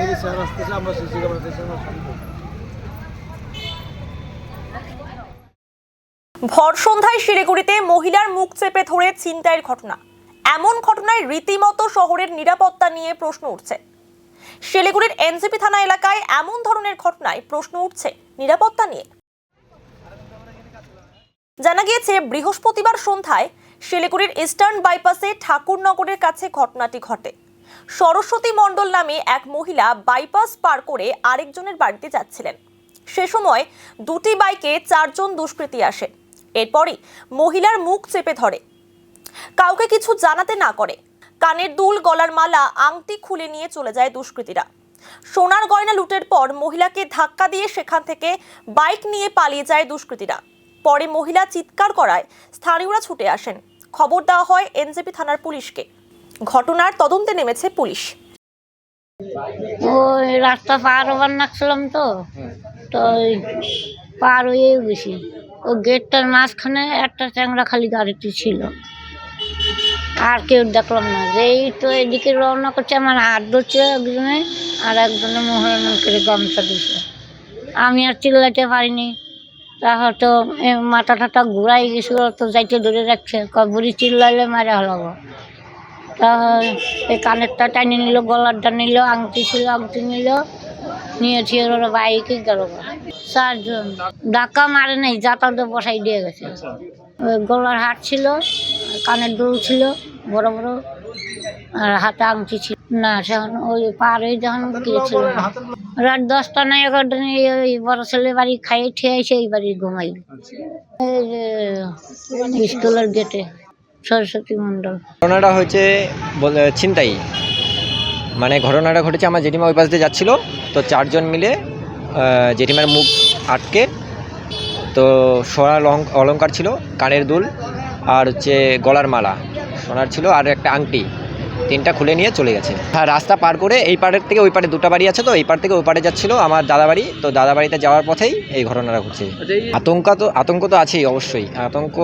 দেখি স্যার আসতেছে, আমরা সিসি ক্যামেরা দেখে আমরা শুনবো। ভর সন্ধ্যায় শিলিগুড়িতে মহিলার মুখ চেপে ধরে ছিনতাইয়ের ঘটনা। এমন ঘটনায় রীতিমতো শহরের নিরাপত্তা নিয়ে প্রশ্ন উঠছে। শিলিগুড়ির এনজেপি থানা এলাকায় এমন ধরনের ঘটনায় প্রশ্ন উঠছে নিরাপত্তা নিয়ে। জানা গিয়েছে বৃহস্পতিবার সন্ধ্যায় শিলিগুড়ির ইস্টার্ন বাইপাসে ঠাকুরনগরের কাছে ঘটনাটি ঘটে। সরস্বতী মণ্ডল নামে এক মহিলা বাইপাস পার করে আরেকজনের বাড়িতে যাচ্ছিলেন। সে সময় দুটি বাইকে 4 জন দুষ্কৃতী আসে। এরপরই মহিলার মুখ চেপে ধরে, কাউকে কিছু জানাতে না করে। কানের দুল, গলার মালা, আংটি খুলে নিয়ে চলে যায় দুষ্কৃতীরা। সোনার গয়না লুটের পর মহিলাকে ধাক্কা দিয়ে সেখান থেকে বাইক নিয়ে পালিয়ে যায় দুষ্কৃতীরা। পরে মহিলা চিৎকার করায় স্থানীয়রা ছুটে আসেন। খবর দেওয়া হয় এনজেপি থানার পুলিশকে। ঘটনার তদন্তে নেমেছে পুলিশ। ওই রাস্তা পার হবার নাকছিলাম তো পার হয়ে গেছি। ও গেটটার মাঝখানে একটা চ্যাংড়া খালি গাড়িটি ছিল, আর কেউ দেখলাম না। যেই তো এদিকে রওনা করছে, আমার হাত ধরছে একজনে, আর একজনে মোহরমান করে গামছা দিছে। আমি আর চিল্লাইতে পারিনি। তা হয়তো মাথা টাটা ঘুরাই গেছিল, তো যাইতে ধরে রাখছে, বুড়ি চিল্লাইলে মারা হলাবো। তা এই কানেরটা টানি নিল, গলারটা নিল, আংটি ছিল আংটি নিয়েছি। ওরা বাইকে গেল 4 জন। ধাক্কা মারে নাই, যাতায়াতে বসাই দিয়ে গেছে। ওই গলার হাট ছিল, কানের দুল ছিল বড় বড়, আর হাতে আংটি ছিল না। সেখন ওই পার হয়ে যখন গিয়েছিল রাত 10টা না 11টা নিয়ে ওই বড় ছেলে বাড়ি খাইয়ে ঠিয়ে এসে এই বাড়ি ঘুমাই। এই যে স্কুলের গেটে সরস্বতী মণ্ডল। ঘটনাটা হয়েছে ছিনতাই, মানে ঘটনাটা ঘটেছে আমার জেঠিমা ওই পাশ দিয়ে যাচ্ছিলো, তো 4 জন মিলে জেঠিমার মুখ আটকে, তো সোনার অলংকার ছিল, কানের দুল আর হচ্ছে গলার মালা সোনার ছিল, আর একটা আংটি, 3টা খুলে নিয়ে চলে গেছে। হ্যাঁ, রাস্তা পার করে এই পাড়ের থেকে ওই পাড়ে 2টা বাড়ি আছে, তো এই পাড় থেকে ওই পাড়ে যাচ্ছিলো আমার দাদা বাড়ি। তো দাদা বাড়িতে যাওয়ার পথেই এই ঘটনাটা ঘটছে। আতঙ্ক তো আছেই, অবশ্যই আতঙ্ক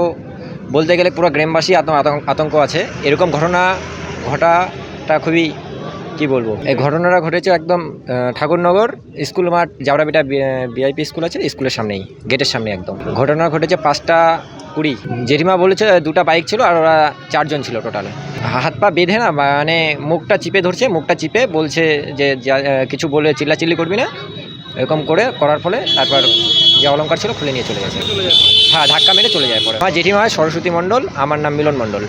বলতে গেলে পুরো গ্রামবাসী আতঙ্ক আছে। এরকম ঘটনা ঘটাটা খুবই কি বলবো। এই ঘটনাটা ঘটেছে একদম ঠাকুরনগর স্কুল মাঠ, জাউরাবিটা ভিআইপি স্কুল আছে, স্কুলের সামনেই, গেটের সামনে একদম। ঘটনা ঘটেছে 5টা 20। জেঠিমা বলেছে 2টা বাইক ছিল, আর ওরা 4 জন ছিল টোটাল। হাত পা বেঁধে না, মানে মুখটা চিপে ধরছে, মুখটা চিপে বলছে যে কিছু বলে চিল্লাচিল্লি করবি না, এরকম করার ফলে তারপর যে অলংকার ছিল খুলে নিয়ে চলে গেছে। হ্যাঁ, ধাক্কা মেরে চলে যায়। পরে আমার জেঠিমা হয় সরস্বতী মণ্ডল, আমার নাম মিলন মণ্ডল।